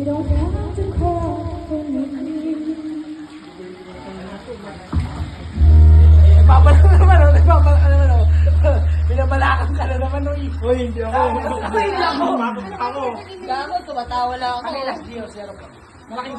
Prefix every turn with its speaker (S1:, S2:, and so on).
S1: don't have to call when you need.
S2: Binabalakang ka na naman, Uy.
S3: Uy, hindi ako.
S2: Ako, hindi ako.
S3: Ako.
S2: Gago, tumatawa lang ako. Malaking